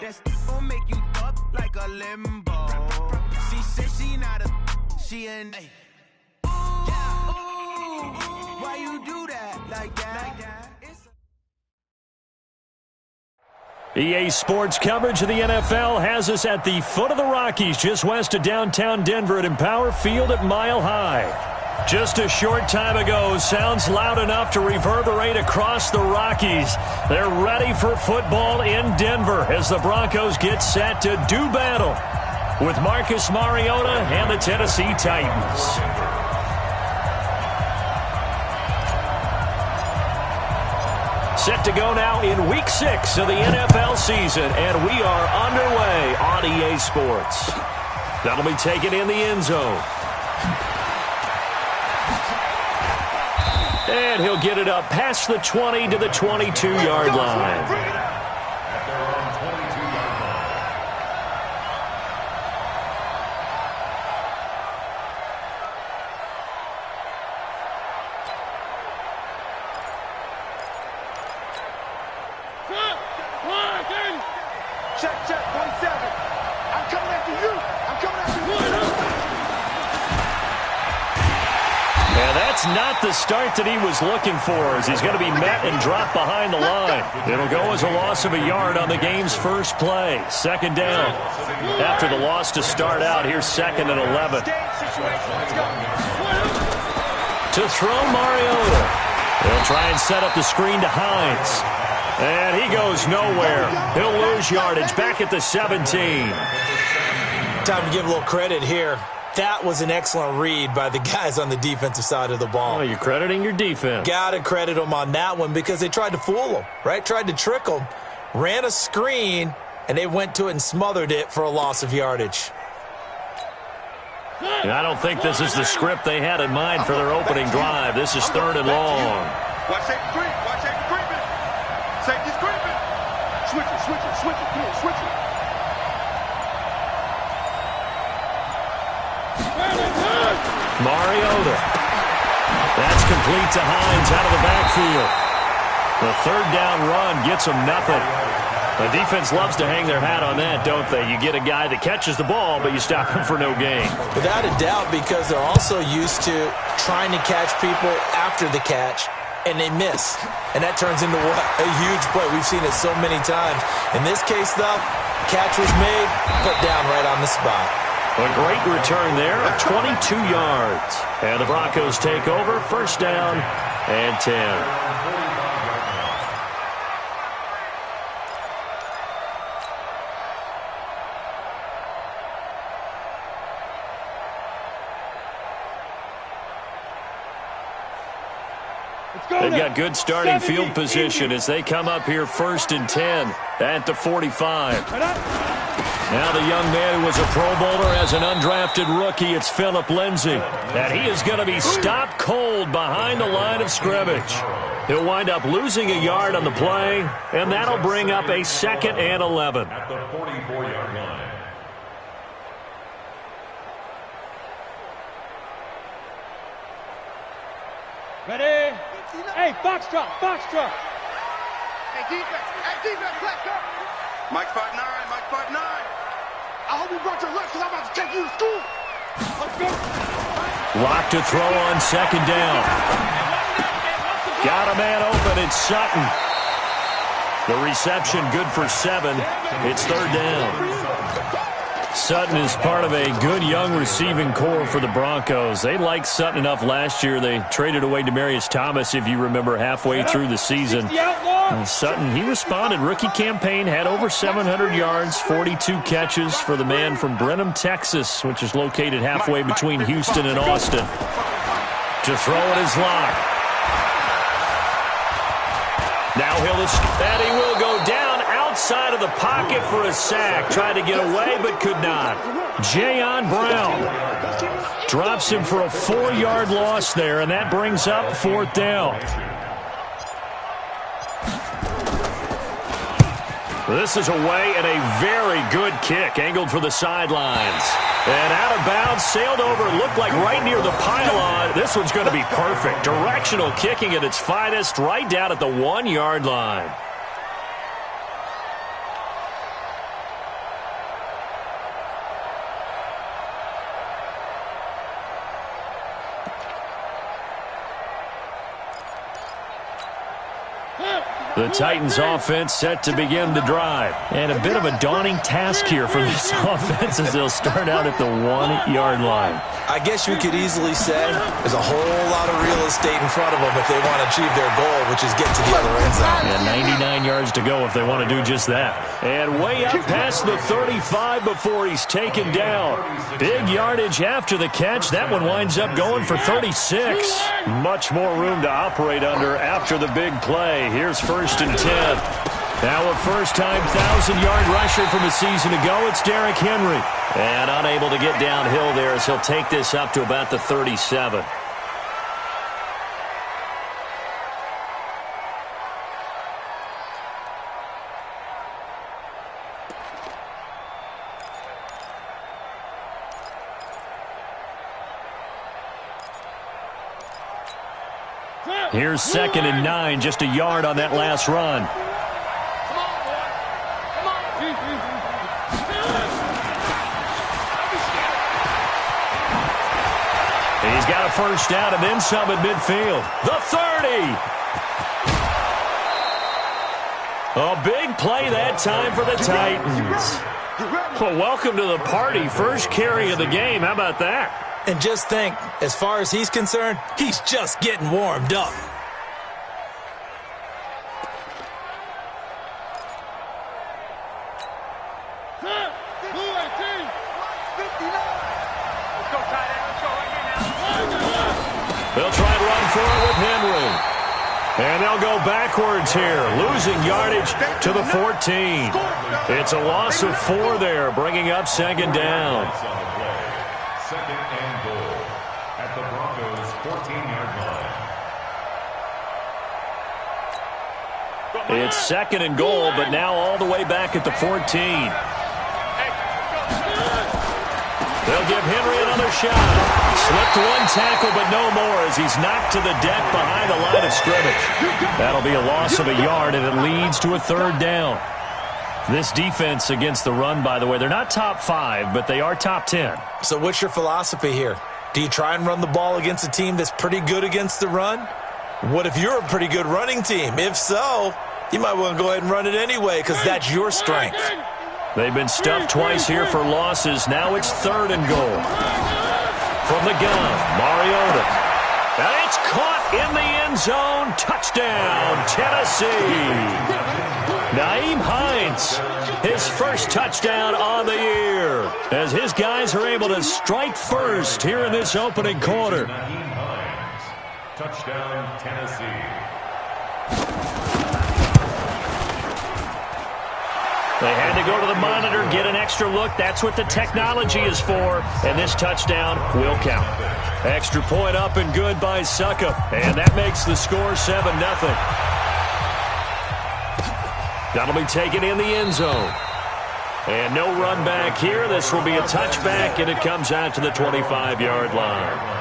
That gon' make you up like a limbo. She said she not a, she an A. Why you do that like that? EA Sports coverage of the NFL has us at the foot of the Rockies, just west of downtown Denver at Empower Field at Mile High. Just a short time ago, sounds loud enough to reverberate across the Rockies. They're ready for football in Denver as the Broncos get set to do battle with Marcus Mariota and the Tennessee Titans. Set to go now in Week 6 of the NFL season, and we are underway on EA Sports. That'll be taken in the end zone. And he'll get it up past the 20 to the 22-yard line. Check, 27. I'm coming after you. I'm coming after you. And that's not the start that he was looking for, as he's going to be met and dropped behind the line. It'll go as a loss of a yard on the game's first play. Second down. After the loss to start out, here's 2nd and 11. To throw Mariota. They'll try and set up the screen to Hines. And he goes nowhere. He'll lose yardage back at the 17. Time to give a little credit here. That was an excellent read by the guys on the defensive side of the ball. Oh, you're crediting your defense. Got to credit them on that one because they tried to fool them, right? Tried to trick them. Ran a screen, and they went to it and smothered it for a loss of yardage. And I don't think this is the script they had in mind for their opening drive. This is 3rd and long. Watch safety creep. Watch safety creeping. Safety's creeping. Switch it. Come on, switch it. Mariota. That's complete to Hines out of the backfield. The 3rd down run gets them nothing. The defense loves to hang their hat on that, don't they? You get a guy that catches the ball, but you stop him for no gain. Without a doubt, because they're also used to trying to catch people after the catch, and they miss. And that turns into what? A huge play. We've seen it so many times. In this case, though, catch was made, put down right on the spot. A great return there of 22 yards. And the Broncos take over, 1st down and 10. They've got good starting field position as they come up here 1st and 10 at the 45. Now the young man who was a Pro Bowler as an undrafted rookie, it's Phillip Lindsay. And he is going to be stopped cold behind the line of scrimmage. He'll wind up losing a yard on the play, and that'll bring up a 2nd and 11. At the 44-yard line. Ready? Hey, box drop. Hey, defense, let's go. Mike 5'9", Mike 5'9". I hope you brought your lunch because I'm about to take you to school. Let's go. Lock to throw on 2nd down. Got a man open. It's Sutton. The reception good for 7. It's 3rd down. Sutton is part of a good young receiving core for the Broncos. They liked Sutton enough last year. They traded away Demaryius Thomas, if you remember, halfway through the season. And Sutton, he responded. Rookie campaign, had over 700 yards, 42 catches for the man from Brenham, Texas, which is located halfway between Houston and Austin. To throw it is Locke. Now and he will go down outside of the pocket for a sack. Tried to get away, but could not. Jayon Brown drops him for a 4-yard loss there, and that brings up 4th down. This is away and a very good kick, angled for the sidelines. And out of bounds, sailed over, looked like right near the pylon. This one's going to be perfect. Directional kicking at its finest, right down at the 1-yard line. The Titans offense set to begin to drive. And a bit of a daunting task here for this offense as they'll start out at the 1-yard line. I guess you could easily say there's a whole lot of real estate in front of them if they want to achieve their goal, which is get to the other end zone. And 99 yards to go if they want to do just that. And way up past the 35 before he's taken down. Big yardage after the catch. That one winds up going for 36. Much more room to operate under after the big play. Here's 1st and 10. Now a first-time 1,000-yard rusher from a season ago, it's Derrick Henry. And unable to get downhill there as he'll take this up to about the 37. Here's 2nd and 9, just a yard on that last run. He's got a first down and then some at midfield. The 30. A big play that time for the Titans. Well, welcome to the party. First carry of the game. How about that? And just think, as far as he's concerned, he's just getting warmed up. They'll try and run for it with Henry. And they'll go backwards here, losing yardage to the 14. It's a loss of 4 there, bringing up 2nd down. 2nd and goal at the Broncos' 14-yard line. It's 2nd and goal, but now all the way back at the 14. They'll give Henry another shot. Slipped 1 tackle, but no more as he's knocked to the deck behind the line of scrimmage. That'll be a loss of a yard, and it leads to a 3rd down. This defense against the run, by the way, they're not top 5, but they are top 10. So what's your philosophy here? Do you try and run the ball against a team that's pretty good against the run? What if you're a pretty good running team? If so, you might want to go ahead and run it anyway because that's your strength. They've been stuffed twice here for losses. Now it's 3rd and goal. From the gun, Mariota. And it's caught in the end zone. Touchdown, Tennessee. Nyheim Hines, his first touchdown on the year, as his guys are able to strike first here in this opening quarter. Nyheim Hines, touchdown, Tennessee. They had to go to the monitor, get an extra look. That's what the technology is for. And this touchdown will count. Extra point up and good by Suckup. And that makes the score 7-0. That'll be taken in the end zone. And no run back here. This will be a touchback, and it comes out to the 25-yard line.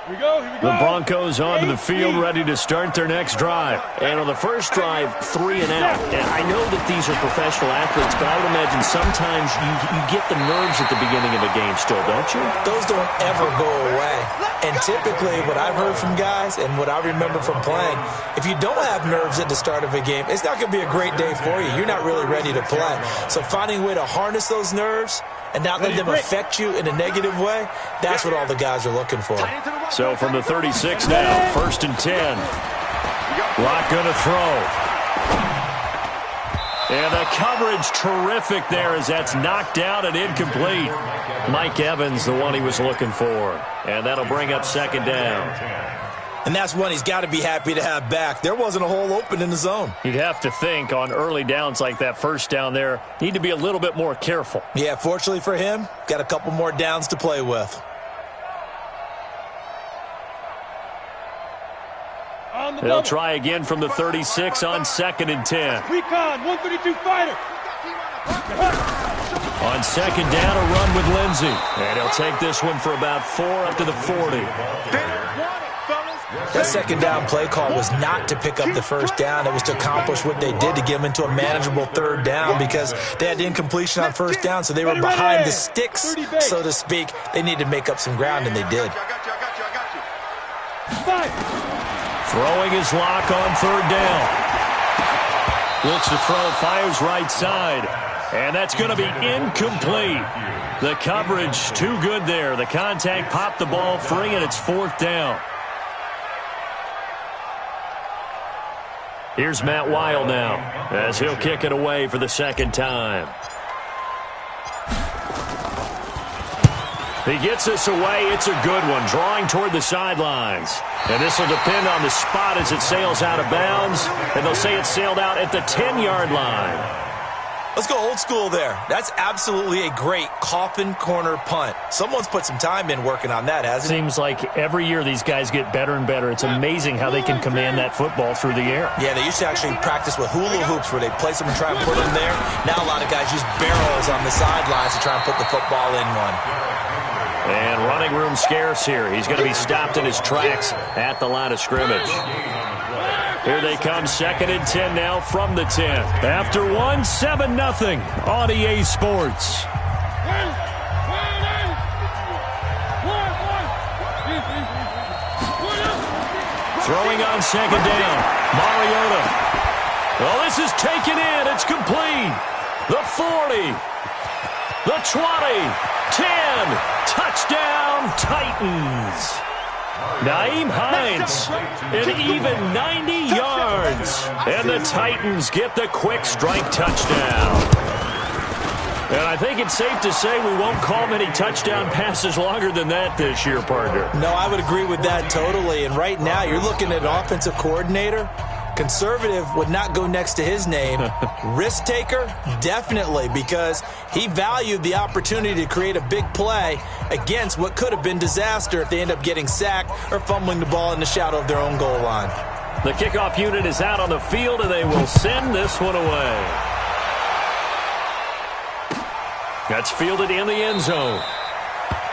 Here we go. The Broncos onto the field, ready to start their next drive. And on the first drive, 3 and out. And I know that these are professional athletes, but I would imagine sometimes you get the nerves at the beginning of a game still, don't you? Those don't ever go away. And typically what I've heard from guys and what I remember from playing, if you don't have nerves at the start of a game, it's not going to be a great day for you. You're not really ready to play. So finding a way to harness those nerves and not let them affect you in a negative way, that's what all the guys are looking for. So from the 36 now, 1st and 10. Lock going to throw. And the coverage terrific there as that's knocked out and incomplete. Mike Evans, the one he was looking for. And that'll bring up 2nd down. And that's one he's got to be happy to have back. There wasn't a hole open in the zone. You'd have to think on early downs like that first down there, need to be a little bit more careful. Yeah, fortunately for him, got a couple more downs to play with. They'll try again from the 36 on 2nd and 10. Recon, 132 fighter. On 2nd down, a run with Lindsey. And he'll take this one for about 4 up to the 40. That second down play call was not to pick up the first down. It was to accomplish what they did, to get them into a manageable third down, because they had incompletion on first down, so they were behind the sticks, so to speak. They needed to make up some ground, and they did. Throwing his lock on third down. Looks to throw, fires right side. And that's going to be incomplete. The coverage too good there. The contact popped the ball free, and it's fourth down. Here's Matt Weil now, as he'll kick it away for the second time. He gets this away. It's a good one, drawing toward the sidelines. And this will depend on the spot as it sails out of bounds. And they'll say it sailed out at the 10-yard line. Let's go old school there. That's absolutely a great coffin corner punt. Someone's put some time in working on that, hasn't it? Seems like every year these guys get better and better. It's amazing how they can command that football through the air. Yeah, they used to actually practice with hula hoops where they place them and try and put them there. Now a lot of guys use barrels on the sidelines to try and put the football in one. And running room scarce here. He's going to be stopped in his tracks at the line of scrimmage. Here they come, 2nd and 10 now from the 10. After one, 7-0 on EA Sports. Throwing on second down, Mariota. Well, this is taken in. It's complete. The 40, the 20, 10. Touchdown, Titans. Nyheim Hines, an even 90 yards. And the Titans get the quick strike touchdown. And I think it's safe to say we won't call many touchdown passes longer than that this year, partner. No, I would agree with that totally. And right now, you're looking at an offensive coordinator. Conservative would not go next to his name. Risk taker, definitely, because he valued the opportunity to create a big play against what could have been disaster if they end up getting sacked or fumbling the ball in the shadow of their own goal line. The kickoff unit is out on the field, and they will send this one away. That's fielded in the end zone.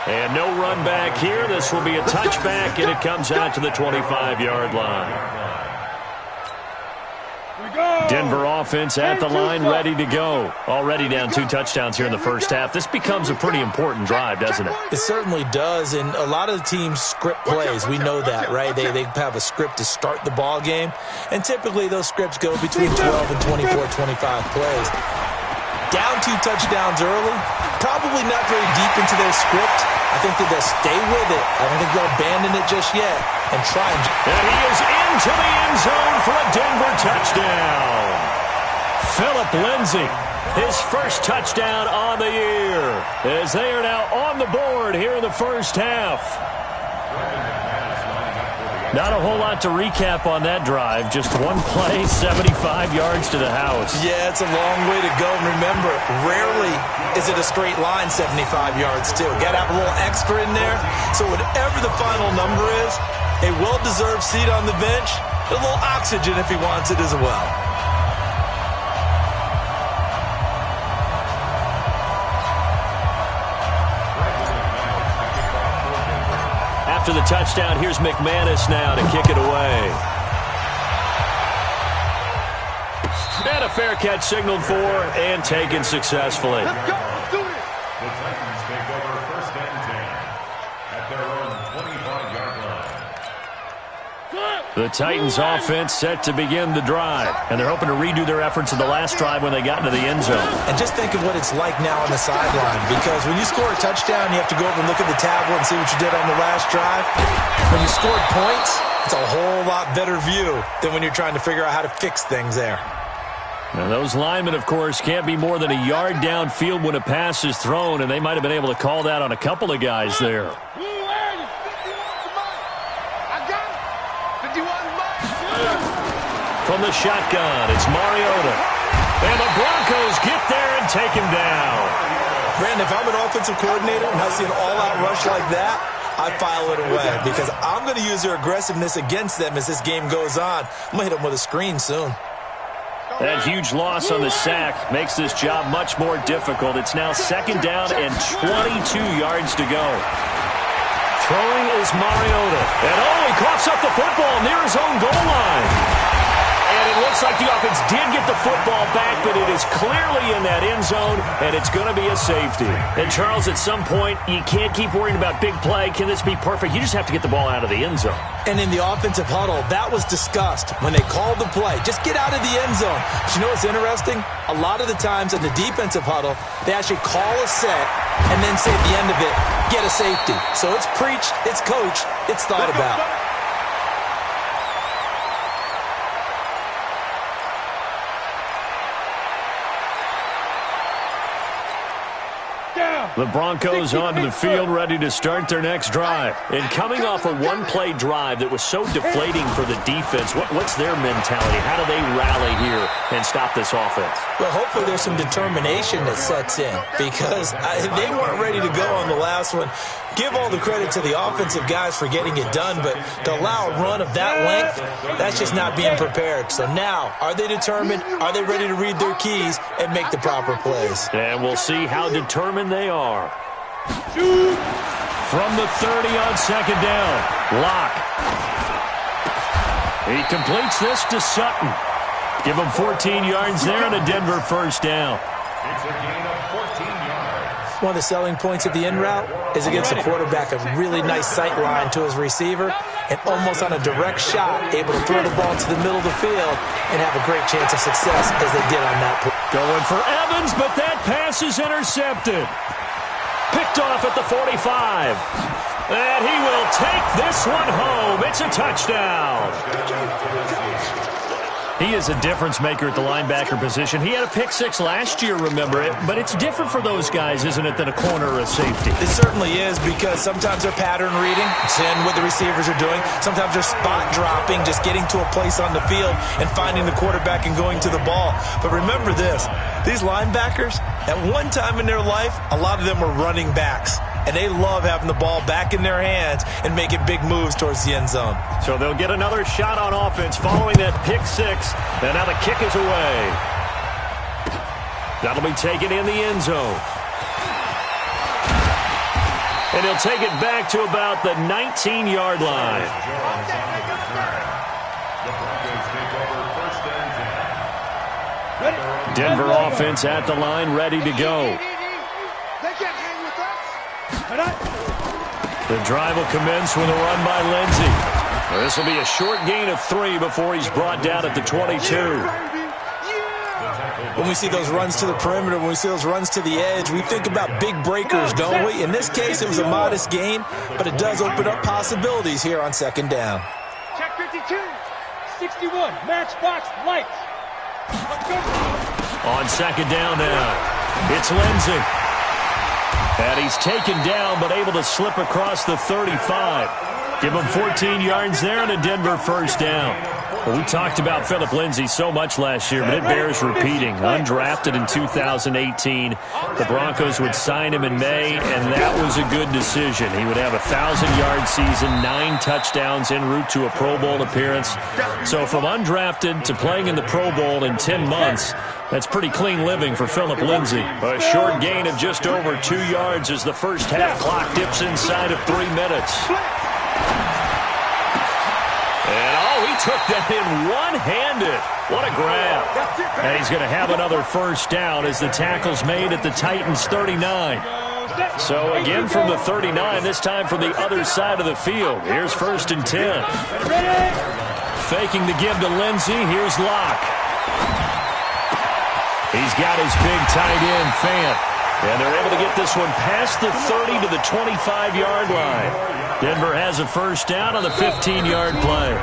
And no run back here. This will be a touchback, and it comes out to the 25-yard line. Denver offense at the line, ready to go. Already down 2 touchdowns here in the first half. This becomes a pretty important drive, doesn't it? It certainly does, and a lot of the teams script plays. We know that, right? They have a script to start the ball game, and typically those scripts go between 12 and 24, 25 plays. Down 2 touchdowns early, probably not very deep into their script. I think that they'll stay with it. I don't think they'll abandon it just yet and try and... And he is into the end zone for a Denver touchdown. Phillip Lindsay, his first touchdown on the year, as they are now on the board here in the first half. Not a whole lot to recap on that drive. Just one play, 75 yards to the house. Yeah, it's a long way to go. And remember, rarely is it a straight line 75 yards, too. Got to have a little extra in there. So whatever the final number is, a well-deserved seat on the bench, a little oxygen if he wants it as well. After the touchdown, here's McManus now to kick it away. And a fair catch signaled for and taken successfully. Let's go. Let's do this. The Titans take over 1st and 10 at their own 25-yard line. The Titans offense set to begin the drive, and they're hoping to redo their efforts of the last drive when they got into the end zone. And just think of what it's like now on the sideline, because when you score a touchdown, you have to go over and look at the tablet and see what you did on the last drive. When you scored points, it's a whole lot better view than when you're trying to figure out how to fix things there. Now, those linemen, of course, can't be more than a yard downfield when a pass is thrown, and they might have been able to call that on a couple of guys there. From the shotgun, it's Mariota. And the Broncos get there and take him down. Brandon, if I'm an offensive coordinator and I see an all-out rush like that, I file it away because I'm going to use their aggressiveness against them as this game goes on. I'm going to hit them with a screen soon. That huge loss on the sack makes this job much more difficult. It's now 2nd down and 22 yards to go. Throwing is Mariota. And he coughs up the football near his own goal line. And it looks like the offense did get the football back, but it is clearly in that end zone, and it's going to be a safety. And, Charles, at some point, you can't keep worrying about big play. Can this be perfect? You just have to get the ball out of the end zone. And in the offensive huddle, that was discussed when they called the play. Just get out of the end zone. But you know what's interesting? A lot of the times in the defensive huddle, they actually call a set and then say at the end of it, get a safety. So it's preached, it's coached, it's thought about. The Broncos onto the field, ready to start their next drive. And coming off a one-play drive that was so deflating for the defense, what's their mentality? How do they rally here and stop this offense? Well, hopefully there's some determination that sets in because they weren't ready to go on the last one. Give all the credit to the offensive guys for getting it done, but to allow a run of that length, that's just not being prepared. So now, are they determined? Are they ready to read their keys and make the proper plays? And we'll see how determined they are. From the 30 on second down, Locke. He completes this to Sutton. Give him 14 yards there and a Denver first down. It's a gain of 14 yards. One of the selling points of the in route is against the quarterback, a really nice sight line to his receiver, and almost on a direct shot, able to throw the ball to the middle of the field and have a great chance of success as they did on that play. Going for Evans, but that pass is intercepted. Picked off at the 45. And he will take this one home. It's a touchdown. He is a difference maker at the linebacker position. He had a pick six last year, remember it. But it's different for those guys, isn't it, than a corner or a safety? It certainly is because sometimes they're pattern reading, seeing what the receivers are doing. Sometimes they're spot dropping, just getting to a place on the field and finding the quarterback and going to the ball. But remember this, these linebackers, at one time in their life, a lot of them were running backs. And they love having the ball back in their hands and making big moves towards the end zone. So they'll get another shot on offense following that pick six. And now the kick is away. That'll be taken in the end zone. And he'll take it back to about the 19-yard line. Denver offense at the line, ready to go. The drive will commence with a run by Lindsey. This will be a short gain of 3 before he's brought down at the 22. When we see those runs to the perimeter, when we see those runs to the edge, we think about big breakers, don't we? In this case, it was a modest gain, but it does open up possibilities here on second down. Check 52, 61, matchbox lights. On second down now, it's Lindsey. And he's taken down, but able to slip across the 35. Give him 14 yards there and a Denver first down. Well, we talked about Phillip Lindsay so much last year, but it bears repeating. Undrafted in 2018. The Broncos would sign him in May, and that was a good decision. He would have a 1,000-yard season, 9 touchdowns en route to a Pro Bowl appearance. So from undrafted to playing in the Pro Bowl in 10 months, that's pretty clean living for Phillip Lindsay. A short gain of just over 2 yards as the first half clock dips inside of 3 minutes. And he took that in one-handed. What a grab. And he's going to have another first down as the tackle's made at the Titans' 39. So again from the 39, this time from the other side of the field. Here's 1st and 10. Faking the give to Lindsey. Here's Locke. He's got his big tight end, Fant. And they're able to get this one past the 30 to the 25-yard line. Denver has a first down on the 15-yard play.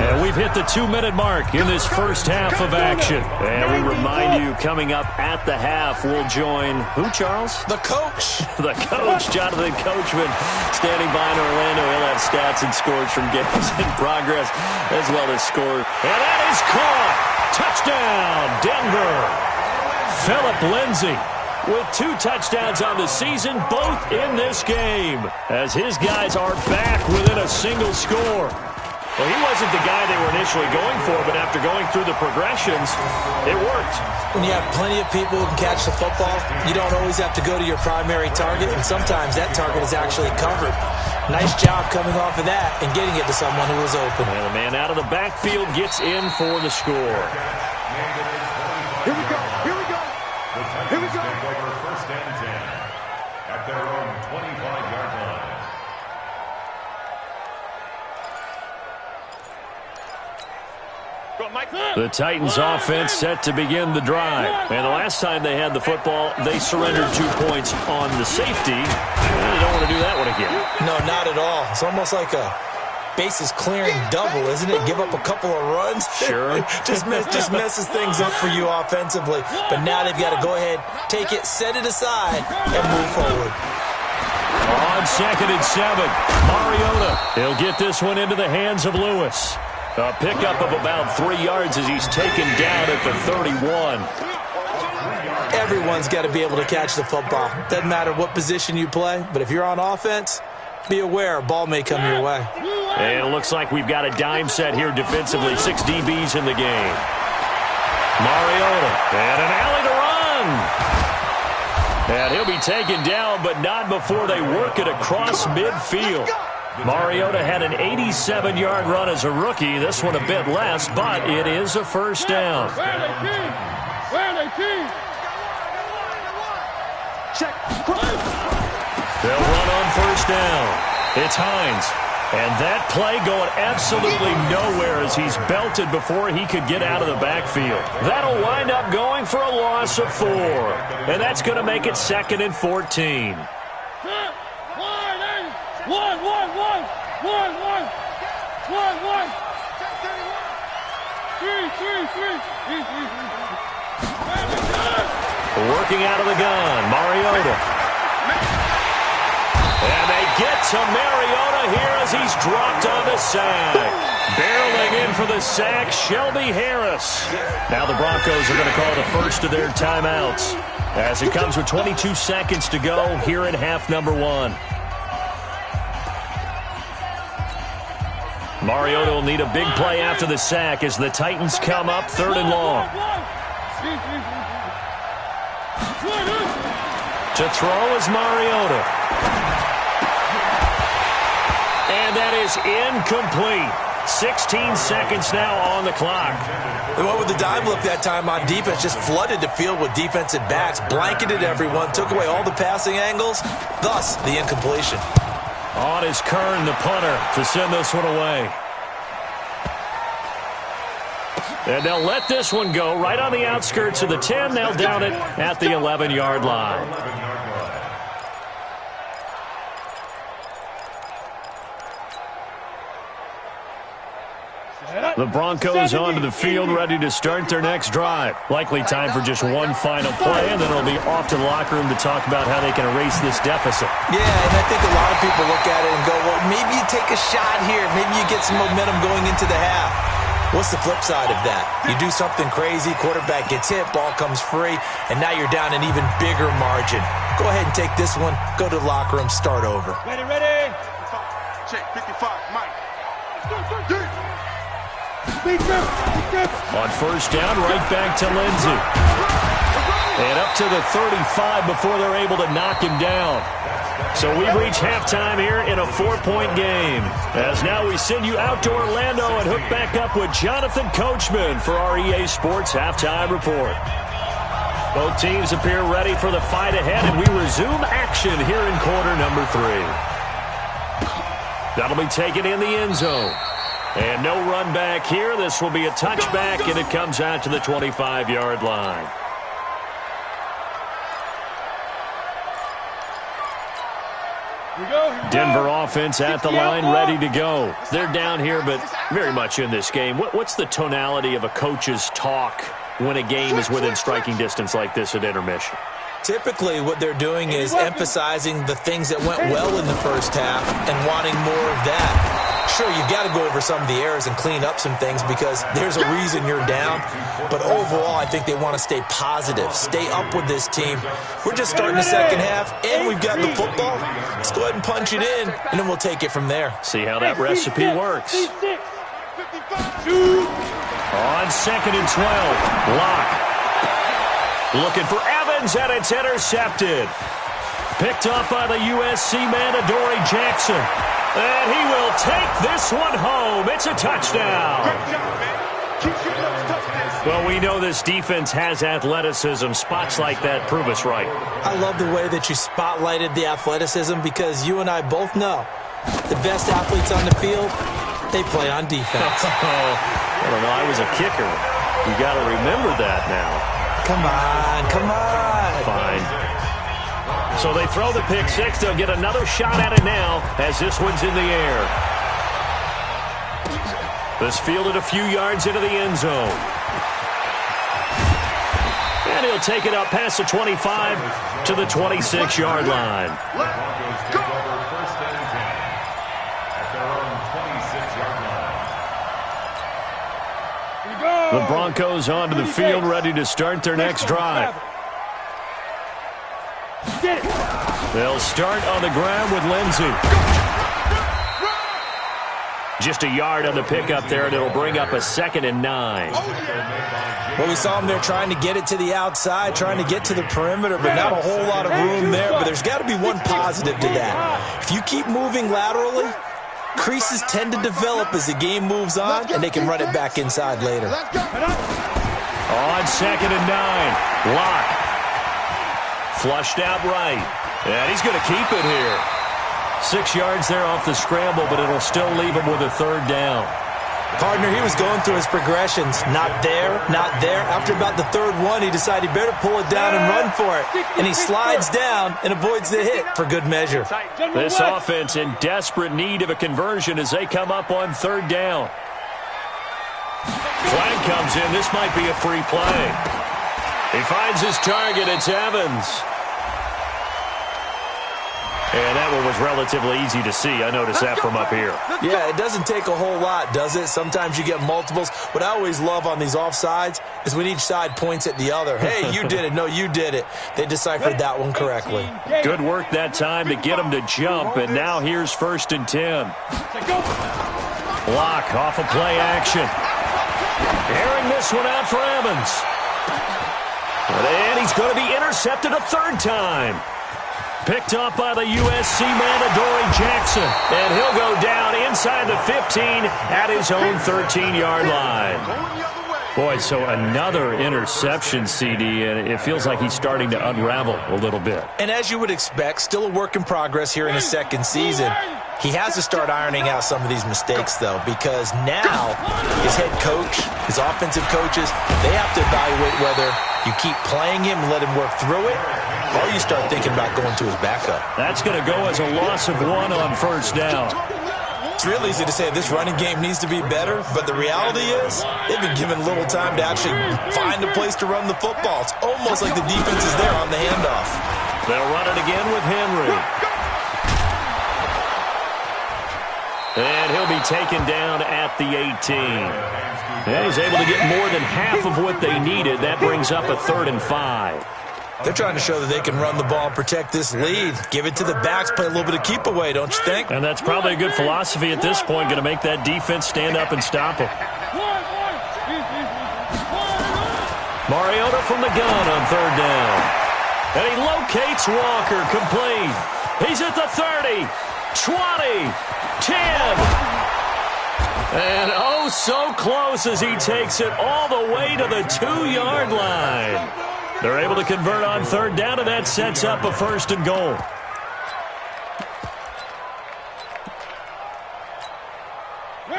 And we've hit the 2-minute mark in this first half of action. And we remind you, coming up at the half, we'll join who, Charles? The coach. The coach, Jonathan Coachman, standing by in Orlando. He'll have stats and scores from games in progress, as well as scores. And that is caught. Touchdown, Denver. Phillip Lindsay with 2 touchdowns on the season, both in this game, as his guys are back within a single score. Well, he wasn't the guy they were initially going for, but after going through the progressions, it worked. When you have plenty of people who can catch the football, you don't always have to go to your primary target, and sometimes that target is actually covered. Nice job coming off of that and getting it to someone who was open. And the man out of the backfield gets in for the score. Here we go. Here we go. Here we go. Take over first and 10 at their own 25-yard line. The Titans offense set to begin the drive. And the last time they had the football, they surrendered 2 points on the safety. They don't want to do that one again. No, not at all. It's almost like a bases clearing double, isn't it? Give up a couple of runs. Sure. just messes things up for you offensively. But now they've got to go ahead, take it, set it aside, and move forward. On 2nd and 7, Mariota. He'll get this one into the hands of Lewis. A pickup of about 3 yards as he's taken down at the 31. Everyone's got to be able to catch the football. Doesn't matter what position you play, but if you're on offense, be aware a ball may come your way. And it looks like we've got a dime set here defensively. 6 DBs in the game. Mariota, and an alley to run. And he'll be taken down, but not before they work it across midfield. Mariota had an 87-yard run as a rookie. This one a bit less, but it is a first down. They'll run on first down. It's Hines. And that play going absolutely nowhere as he's belted before he could get out of the backfield. That'll wind up going for a loss of 4. And that's going to make it 2nd and 14. Working out of the gun, Mariota. And they get to Mariota here as he's dropped on the sack. Barreling in for the sack, Shelby Harris. Now the Broncos are going to call the first of their timeouts as it comes with 22 seconds to go here in half number 1. Mariota will need a big play after the sack as the Titans come up 3rd and long. To throw is Mariota. And that is incomplete. 16 seconds now on the clock. They went with the dime look that time on defense, just flooded the field with defensive backs, blanketed everyone, took away all the passing angles, thus the incompletion. On is Kern, the punter, to send this one away. And they'll let this one go right on the outskirts of the 10. They'll down it at the 11-yard line. The Broncos onto the field, ready to start their next drive. Likely time for just one final play, and then it'll be off to the locker room to talk about how they can erase this deficit. Yeah, and I think a lot of people look at it and go, well, maybe you take a shot here. Maybe you get some momentum going into the half. What's the flip side of that? You do something crazy, quarterback gets hit, ball comes free, and now you're down an even bigger margin. Go ahead and take this one, go to the locker room, start over. Ready. Check, 55, Mike. On first down, right back to Lindsey. And up to the 35 before they're able to knock him down. So we've reached halftime here in a 4-point game. As now we send you out to Orlando and hook back up with Jonathan Coachman for our EA Sports Halftime Report. Both teams appear ready for the fight ahead, and we resume action here in quarter number 3. That'll be taken in the end zone. And no run back here. This will be a touchback, and it comes out to the 25-yard line. Denver offense at the line, ready to go. They're down here, but very much in this game. What's the tonality of a coach's talk when a game is within striking distance like this at intermission? Typically, what they're doing is emphasizing the things that went well in the first half and wanting more of that. Sure, you've got to go over some of the errors and clean up some things because there's a reason you're down. But overall, I think they want to stay positive, stay up with this team. We're just starting the second half, and we've got the football. Let's go ahead and punch it in, and then we'll take it from there. See how that recipe works. On 2nd and 12, Locke. Looking for Evans, and it's intercepted. Picked off by the USC man, Adoree Jackson. And he will take this one home. It's a touchdown. Great job, man. Keep shooting those touchdowns. Well, we know this defense has athleticism. Spots like that prove us right. I love the way that you spotlighted the athleticism because you and I both know the best athletes on the field, they play on defense. I don't know. I was a kicker. You got to remember that now. Come on, come on. Fine. So they throw the pick six. They'll get another shot at it now as this one's in the air. This fielded a few yards into the end zone. And he'll take it up past the 25 to the 26-yard line. Broncos take over 1st and 10 at their own 26-yard line. The Broncos onto the field, ready to start their next drive. They'll start on the ground with Lindsey. Just a yard on the pickup there, and it'll bring up a 2nd and 9. Well, we saw him there trying to get it to the outside, trying to get to the perimeter, but not a whole lot of room there. But there's got to be one positive to that. If you keep moving laterally, creases tend to develop as the game moves on, and they can run it back inside later. On 2nd and 9, Locke. Flushed out right. And he's going to keep it here. 6 yards there off the scramble, but it'll still leave him with a 3rd down. Partner, he was going through his progressions. Not there, not there. After about the 3rd one, he decided he better pull it down and run for it. And he slides down and avoids the hit for good measure. This offense in desperate need of a conversion as they come up on 3rd down. Flag comes in. This might be a free play. He finds his target. It's Evans. And that one was relatively easy to see. I noticed that from up here. Yeah, it doesn't take a whole lot, does it? Sometimes you get multiples. What I always love on these offsides is when each side points at the other. Hey, you did it. No, you did it. They deciphered that one correctly. Good work that time to get him to jump, and now here's 1st and 10. Block off of play action. Airing this one out for Evans. And he's going to be intercepted a 3rd time. Picked up by the USC man, Adoree Jackson. And he'll go down inside the 15 at his own 13-yard line. Boy, so another interception, CD, and it feels like he's starting to unravel a little bit. And as you would expect, still a work in progress here in his 2nd season. He has to start ironing out some of these mistakes, though, because now his head coach, his offensive coaches, they have to evaluate whether you keep playing him and let him work through it, or you start thinking about going to his backup. That's going to go as a loss of 1 on 1st down. It's real easy to say this running game needs to be better, but the reality is they've been given little time to actually find a place to run the football. It's almost like the defense is there on the handoff. They'll run it again with Henry. And he'll be taken down at the 18. And he's able to get more than half of what they needed. That brings up a 3rd and 5. They're trying to show that they can run the ball and protect this lead. Give it to the backs, play a little bit of keep away, don't you think? And that's probably a good philosophy at this point, going to make that defense stand up and stop him. Mariota from the gun on 3rd down. And he locates Walker, complete. He's at the 30, 20, 10. And oh, so close as he takes it all the way to the 2-yard line. They're able to convert on 3rd down, and that sets up a 1st and goal.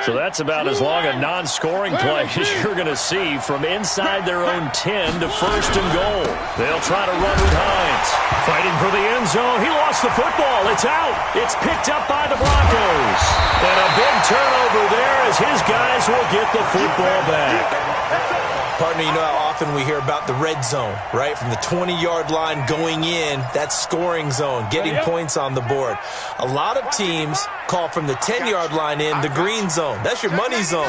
So that's about as long a non-scoring play as you're going to see from inside their own 10 to 1st and goal. They'll try to run with Hines. Fighting for the end zone. He lost the football. It's out. It's picked up by the Broncos. And a big turnover there as his guys will get the football back. Partner, you know how often we hear about the red zone, right? From the 20-yard line going in, that's scoring zone, getting points on the board. A lot of teams call from the 10-yard line in the green zone. That's your money zone.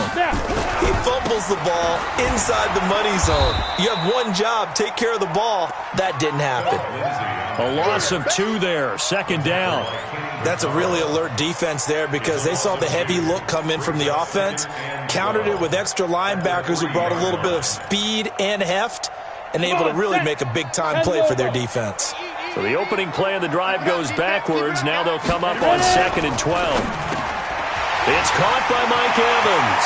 He fumbles the ball inside the money zone. You have one job, take care of the ball. That didn't happen. A loss of 2 there, 2nd down. That's a really alert defense there because they saw the heavy look come in from the offense, countered it with extra linebackers who brought a little bit of speed and heft, and able to really make a big-time play for their defense. So the opening play of the drive goes backwards. Now they'll come up on 2nd and 12. It's caught by Mike Evans.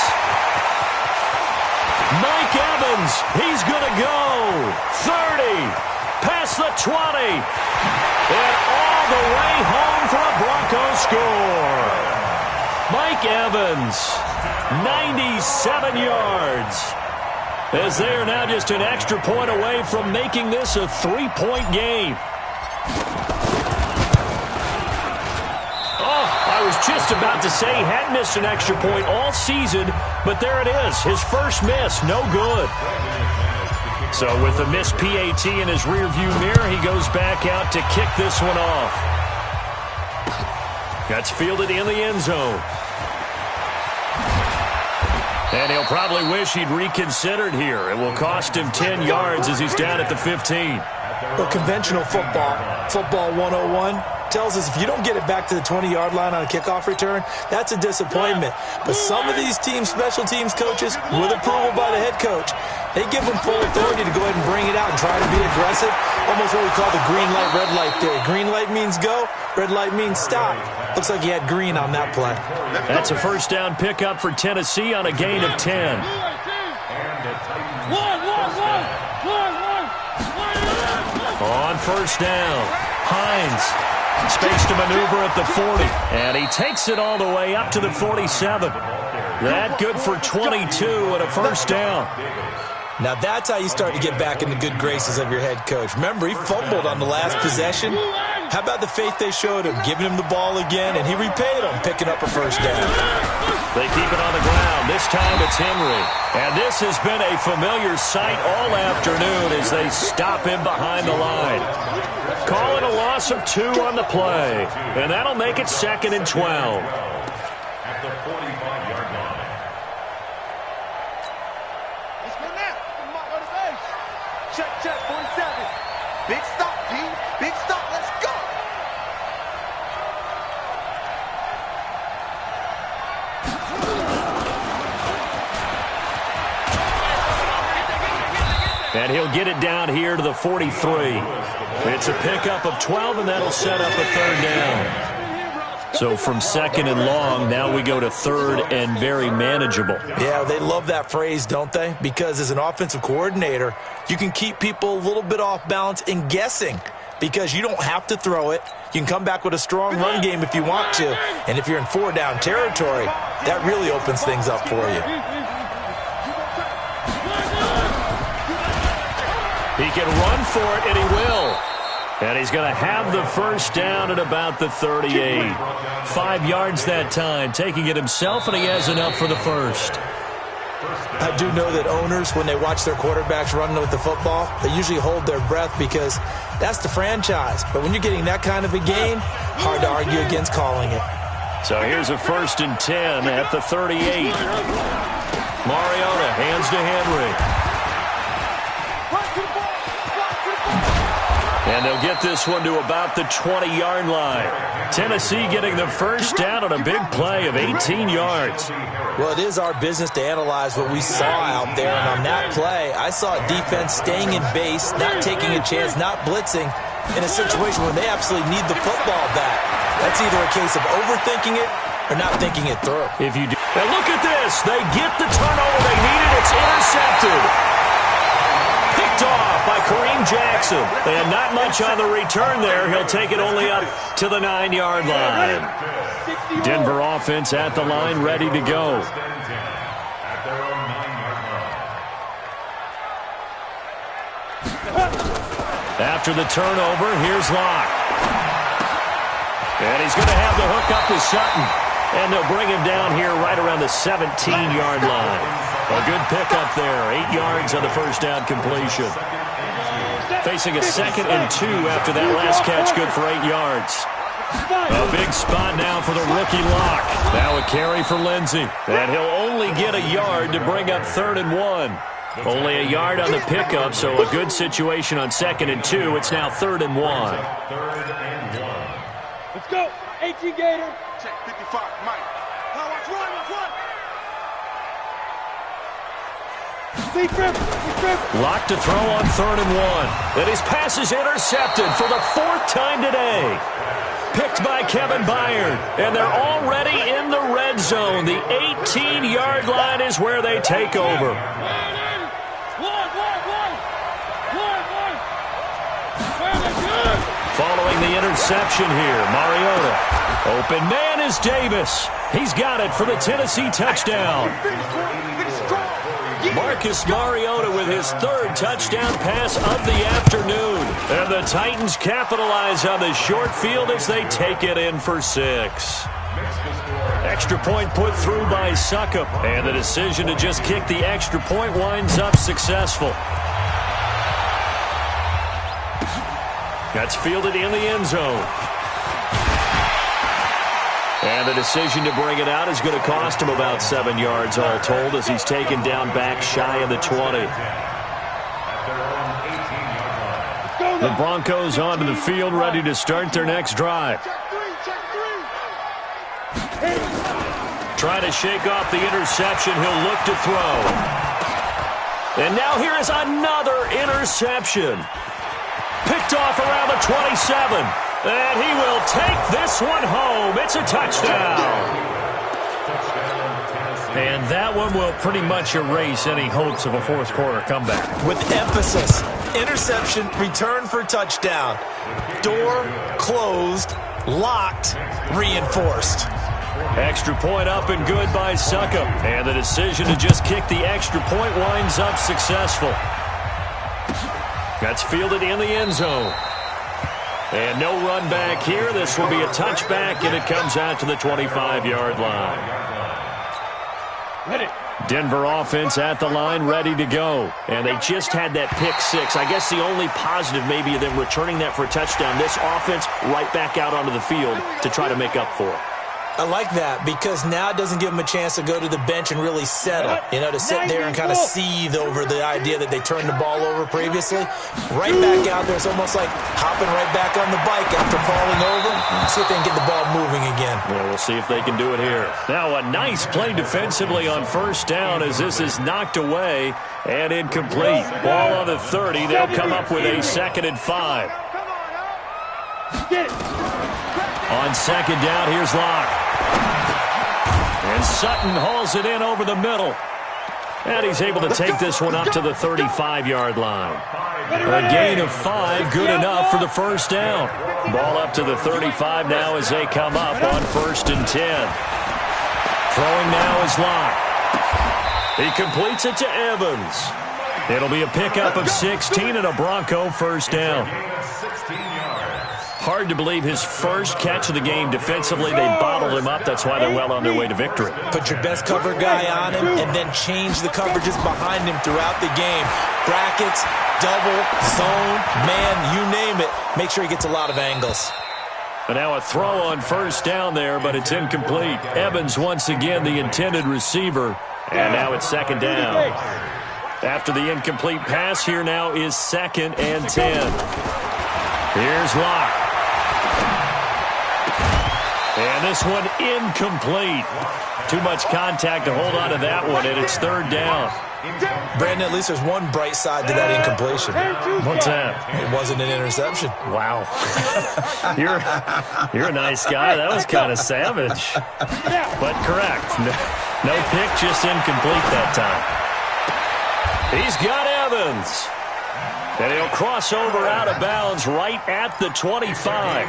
Mike Evans, he's going to go. 30, past the 20, and all the way home for a Broncos score. Mike Evans, 97 yards. As they are now just an extra point away from making this a 3-point game. Oh, I was just about to say he hadn't missed an extra point all season, but there it is. His first miss, no good. So with the missed PAT in his rearview mirror, he goes back out to kick this one off. That's fielded in the end zone. And he'll probably wish he'd reconsidered here. It will cost him 10 yards as he's down at the 15. Well, conventional football 101, tells us if you don't get it back to the 20-yard line on a kickoff return, that's a disappointment. But some of these teams, special teams coaches, with approval by the head coach, they give them full authority to go ahead and bring it out and try to be aggressive. Almost what we call the green light, red light theory. Green light means go, red light means stop. Looks like he had green on that play. That's a first down pickup for Tennessee on a gain of 10. On first down, Hines, space to maneuver at the 40, and he takes it all the way up to the 47. That good for 22 and a first down. Now that's how you start to get back in the good graces of your head coach. Remember, he fumbled on the last possession. How about the faith they showed him, giving him the ball again, and he repaid them, picking up a first down. They keep it on the ground. This time it's Henry. And this has been a familiar sight all afternoon as they stop him behind the line. Calling a loss of 2 on the play. And that'll make it 2nd and 12. At the 45-yard line. Let's go now. Check, 47. Big stop, D. Big stop. Let's go. And he'll get it down here to the 43. It's a pickup of 12, and that'll set up a 3rd down. So from 2nd and long, now we go to 3rd and very manageable. Yeah, they love that phrase, don't they? Because as an offensive coordinator, you can keep people a little bit off balance and guessing because you don't have to throw it. You can come back with a strong run game if you want to. And if you're in 4-down territory, that really opens things up for you. He can run for it, and he will. And he's going to have the first down at about the 38. 5 yards that time, taking it himself, and he has enough for the first. I do know that owners, when they watch their quarterbacks running with the football, they usually hold their breath because that's the franchise. But when you're getting that kind of a gain, hard to argue against calling it. So here's a 1st and 10 at the 38. Mariota hands to Henry. And they'll get this one to about the 20-yard line. Tennessee getting the first down on a big play of 18 yards. Well, it is our business to analyze what we saw out there. And on that play, I saw a defense staying in base, not taking a chance, not blitzing, in a situation where they absolutely need the football back. That's either a case of overthinking it or not thinking it through. If you do. And look at this. They get the turnover they needed. It's intercepted. Picked off by Kareem Jackson. And not much on the return there. He'll take it only up to the 9-yard line. Denver offense at the line, ready to go. After the turnover, here's Locke. And he's going to have the hook up to Sutton. And they'll bring him down here right around the 17-yard line. A good pickup there. 8 yards on the first down completion. Facing a 2nd and 2 after that last catch, good for 8 yards. A big spot now for the rookie Locke. Now a carry for Lindsey. And he'll only get a yard to bring up 3rd and 1. Only a yard on the pickup, so a good situation on 2nd and 2. It's now 3rd and 1. 3rd and 1. Let's go. 18 Gator. Check 55, Mike. Now watch run, watch run. Locke to throw on 3rd and 1. And his pass is intercepted for the 4th time today. Picked by Kevin Byard. And they're already in the red zone. The 18-yard line is where they take over. Following the interception here, Mariota. Open man is Davis. He's got it for the Tennessee touchdown. Marcus Mariota with his 3rd touchdown pass of the afternoon. And the Titans capitalize on the short field as they take it in for 6. Extra point put through by Succop. And the decision to just kick the extra point winds up successful. That's fielded in the end zone. And the decision to bring it out is going to cost him about 7 yards all told as he's taken down back shy of the 20. The Broncos onto the field ready to start their next drive. Trying to shake off the interception. He'll look to throw. And now here is another interception. Picked off around the 27. And he will take this one home. It's a touchdown. And that one will pretty much erase any hopes of a fourth-quarter comeback. With emphasis, interception, return for touchdown. Door closed, locked, reinforced. Extra point up and good by Succop. And the decision to just kick the extra point winds up successful. That's fielded in the end zone. And no run back here. This will be a touchback, and it comes out to the 25-yard line. Denver offense at the line, ready to go. And they just had that pick 6. I guess the only positive maybe of them returning that for a touchdown. This offense right back out onto the field to try to make up for it. I like that because now it doesn't give them a chance to go to the bench and really settle, to sit there and kind of seethe over the idea that they turned the ball over previously. Right back out there, it's almost like hopping right back on the bike after falling over. See if they can get the ball moving again. Well, we'll see if they can do it here. Now a nice play defensively on 1st down as this is knocked away and incomplete. Ball on the 30. They'll come up with a 2nd and 5. On 2nd down, here's Locke. And Sutton hauls it in over the middle. And he's able to take this one up to the 35-yard line. A gain of 5, good enough for the 1st down. Ball up to the 35 now as they come up on 1st and 10. Throwing now is Locke. He completes it to Evans. It'll be a pickup of 16 and a Bronco 1st down. Hard to believe his first catch of the game defensively. They bottled him up. That's why they're well on their way to victory. Put your best cover guy on him and then change the coverages behind him throughout the game. Brackets, double, zone, man, you name it. Make sure he gets a lot of angles. And now a throw on 1st down there, but it's incomplete. Evans once again the intended receiver. And now it's 2nd down. After the incomplete pass, here now is 2nd and 10. Here's Locke. And this one incomplete. Too much contact to hold on to that one, and it's 3rd down. Brandon, at least there's one bright side to that incompletion. What's that? It wasn't an interception. Wow. You're a nice guy. That was kind of savage. But correct. No pick, just incomplete that time. He's got Evans. And he'll cross over out of bounds right at the 25.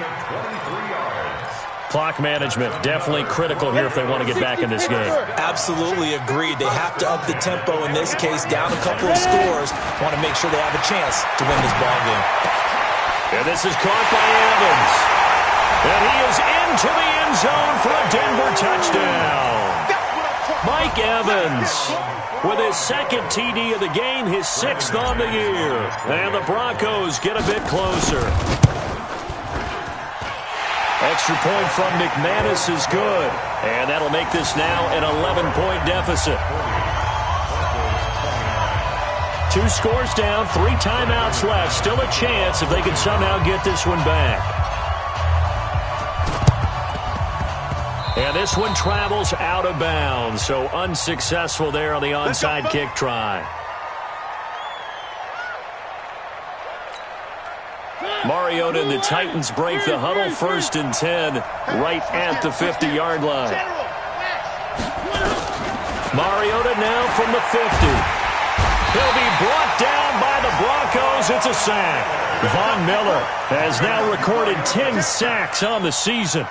Clock management definitely critical here if they want to get back in this game. Absolutely agreed. They have to up the tempo in this case, down a couple of scores. Want to make sure they have a chance to win this ball game. And this is caught by Evans. And he is into the end zone for a Denver touchdown. Mike Evans with his 2nd TD of the game, his 6th on the year. And the Broncos get a bit closer. Extra point from McManus is good. And that'll make this now an 11-point deficit. 2 scores down, 3 timeouts left. Still a chance if they can somehow get this one back. And this one travels out of bounds, so unsuccessful there on the onside kick try. Mariota and the Titans break the huddle, 1st and 10, right at the 50-yard line. Mariota now from the 50. He'll be brought down by the Broncos. It's a sack. Von Miller has now recorded 10 sacks on the season.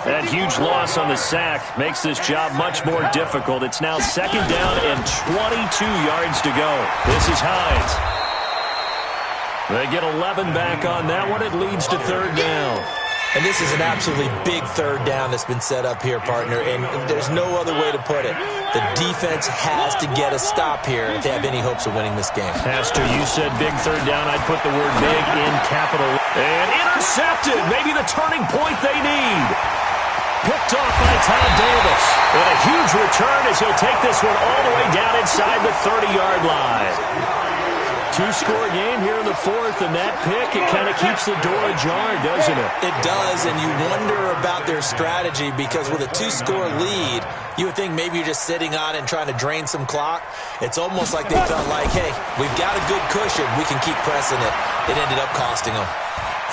That huge loss on the sack makes this job much more difficult. It's now 2nd down and 22 yards to go. This is Hines. They get 11 back on that one. It leads to 3rd down. And this is an absolutely big 3rd down that's been set up here, partner, and there's no other way to put it. The defense has to get a stop here if they have any hopes of winning this game. Pastor, you said big 3rd down. I'd put the word big in capital. And intercepted. Maybe the turning point they need. Picked off by Todd Davis. And a huge return as he'll take this one all the way down inside the 30-yard line. 2-score game here in the 4th, and that pick, it kind of keeps the door ajar, doesn't it? It does, and you wonder about their strategy because with a 2-score lead, you would think maybe you're just sitting on it and trying to drain some clock. It's almost like they felt like, hey, we've got a good cushion. We can keep pressing it. It ended up costing them.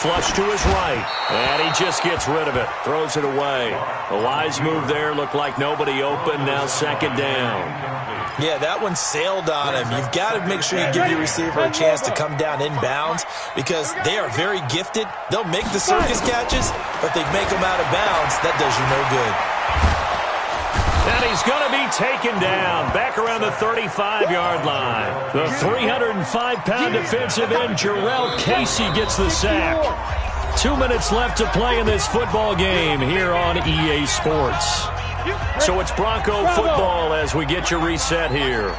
Flush to his right, and he just gets rid of it. Throws it away. A wise move there. Looked like nobody open. Now 2nd down. Yeah, that one sailed on him. You've got to make sure you give your receiver a chance to come down inbounds because they are very gifted. They'll make the circus catches, but they make them out of bounds. That does you no good. And he's going to be taken down back around the 35-yard line. The 305-pound defensive end, Jarrell Casey, gets the sack. 2 minutes left to play in this football game here on EA Sports. So it's Bronco football as we get you reset here.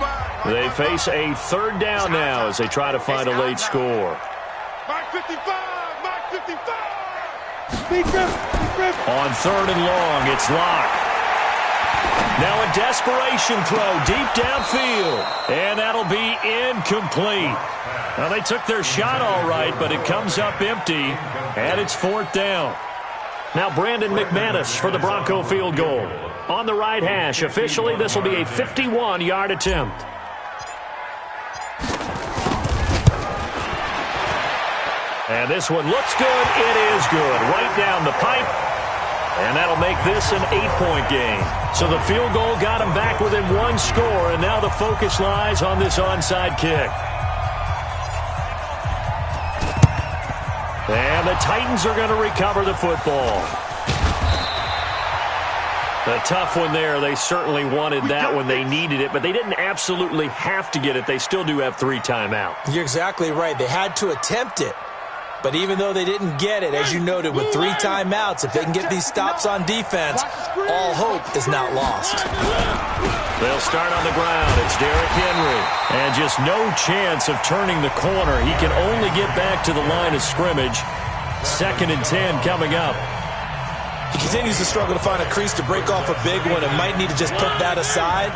They face a 3rd down now as they try to find a late score. Mark 55! Mark 55! On 3rd and long, it's Locke. Now a desperation throw deep downfield, and that'll be incomplete. Now they took their shot all right, but it comes up empty, and it's 4th down. Now Brandon McManus for the Bronco field goal. On the right hash, officially this will be a 51-yard attempt. And this one looks good. It is good. Right down the pipe. And that'll make this an 8-point game. So the field goal got them back within 1 score, and now the focus lies on this onside kick. And the Titans are going to recover the football. A tough one there. They certainly wanted that when they needed it, but they didn't absolutely have to get it. They still do have 3 timeouts. You're exactly right. They had to attempt it. But even though they didn't get it, as you noted, with 3 timeouts, if they can get these stops on defense, all hope is not lost. They'll start on the ground. It's Derrick Henry. And just no chance of turning the corner. He can only get back to the line of scrimmage. 2nd and 10 coming up. He continues to struggle to find a crease to break off a big one and might need to just put that aside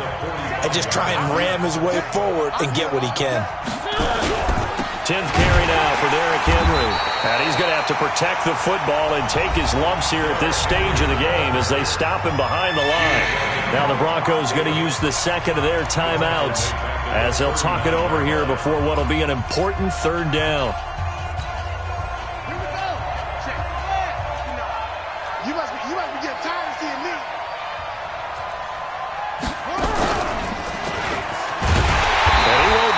and just try and ram his way forward and get what he can. 10th carry now for Derrick Henry. And he's going to have to protect the football and take his lumps here at this stage of the game as they stop him behind the line. Now the Broncos going to use the 2nd of their timeouts as they'll talk it over here before what will be an important 3rd down. You must be getting tired of seeing me.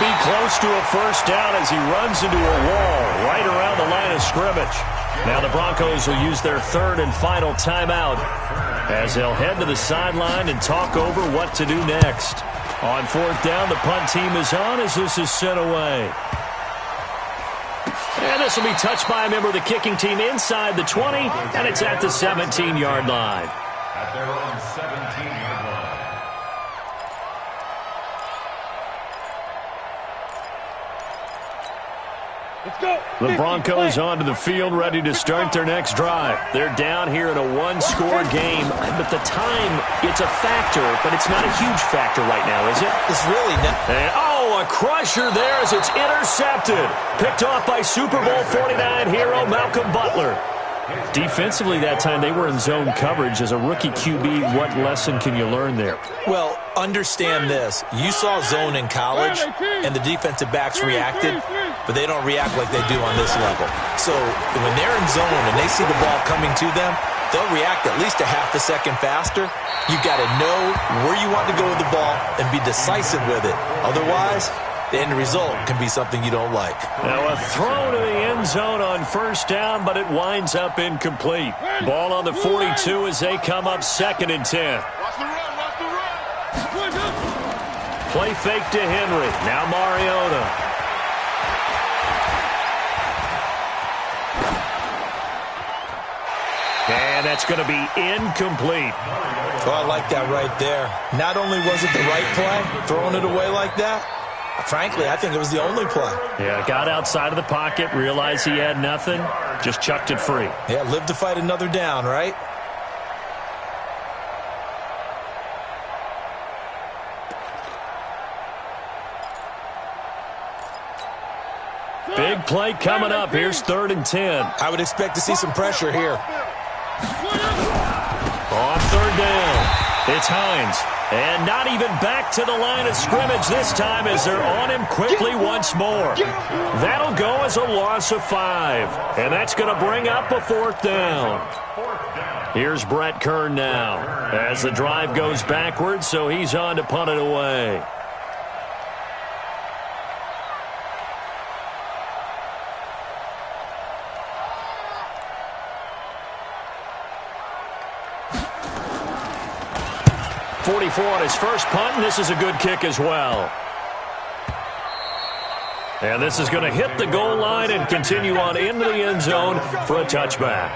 Be close to a 1st down as he runs into a wall right around the line of scrimmage. Now the Broncos will use their 3rd and final timeout as they'll head to the sideline and talk over what to do next. On 4th down, the punt team is on as this is sent away. And this will be touched by a member of the kicking team inside the 20, and it's at the 17-yard line. At their own 17-yard line. The Broncos onto the field, ready to start their next drive. They're down here in a one-score game, but the time, it's a factor, but it's not a huge factor right now, is it? It's really not. And, a crusher there as it's intercepted. Picked off by Super Bowl 49 hero Malcolm Butler. Defensively that time, they were in zone coverage. As a rookie QB, what lesson can you learn there? Well, understand this. You saw zone in college, and the defensive backs reacted, but they don't react like they do on this level. So when they're in zone and they see the ball coming to them, they'll react at least a half a second faster. You've got to know where you want to go with the ball and be decisive with it. Otherwise, the end result can be something you don't like. Now a throw to the end zone on first down, but it winds up incomplete. Ball on the 42 as they come up 2nd and 10. Watch the run, watch the run. Play fake to Henry. Now Mariota. And that's going to be incomplete. Oh, I like that right there. Not only was it the right play, throwing it away like that, frankly, I think it was the only play. Yeah, got outside of the pocket, realized he had nothing, just chucked it free. Yeah, live to fight another down, right? Big play coming up. Here's 3rd and 10. I would expect to see some pressure here. On 3rd down, it's Hines. And not even back to the line of scrimmage this time as they're on him quickly once more. That'll go as a loss of 5. And that's going to bring up a 4th down. Here's Brett Kern now as the drive goes backwards, so he's on to punt it away. On his first punt, and this is a good kick as well. And this is going to hit the goal line and continue on into the end zone for a touchback.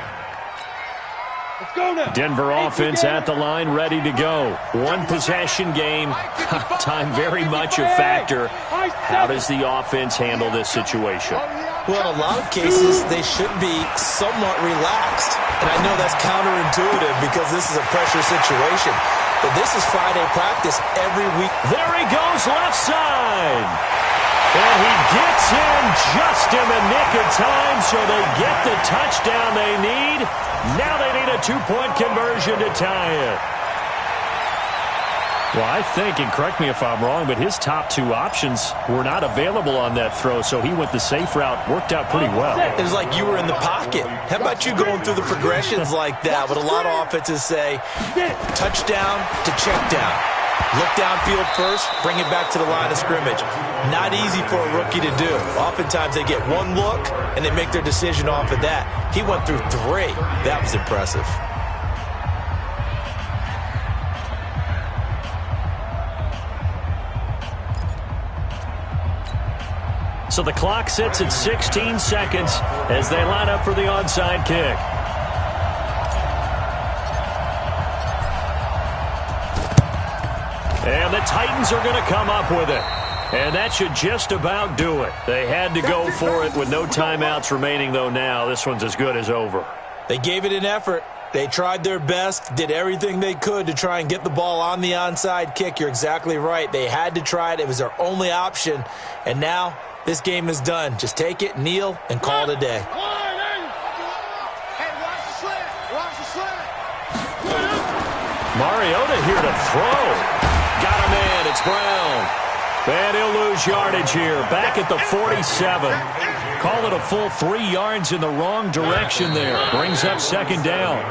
Denver offense at the line, ready to go. One possession game. Time very much a factor. How does the offense handle this situation? Well, in a lot of cases, they should be somewhat relaxed. And I know that's counterintuitive because this is a pressure situation. But this is Friday practice every week. There he goes, left side. And he gets in just in the nick of time, so they get the touchdown they need. Now they need a 2-point conversion to tie it. Well, I think, and correct me if I'm wrong, but his top 2 options were not available on that throw, so he went the safe route, worked out pretty well. It was like you were in the pocket. How about you going through the progressions like that? What a lot of offenses say, touchdown to check down. Look downfield first, bring it back to the line of scrimmage. Not easy for a rookie to do. Oftentimes they get one look, and they make their decision off of that. He went through 3. That was impressive. So the clock sits at 16 seconds as they line up for the onside kick. And the Titans are going to come up with it. And that should just about do it. They had to go for it with no timeouts remaining, though now. This one's as good as over. They gave it an effort. They tried their best, did everything they could to try and get the ball on the onside kick. You're exactly right. They had to try it. It was their only option. And now this game is done. Just take it, kneel, and call it a day. Mariota here to throw. Got a man. It's Brown. And he'll lose yardage here. Back at the 47. Call it a full 3 yards in the wrong direction there. Brings up 2nd down.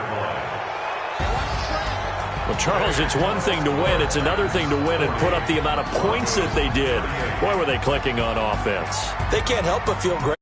Well, Charles, it's one thing to win. It's another thing to win and put up the amount of points that they did. Boy, were they clicking on offense. They can't help but feel great.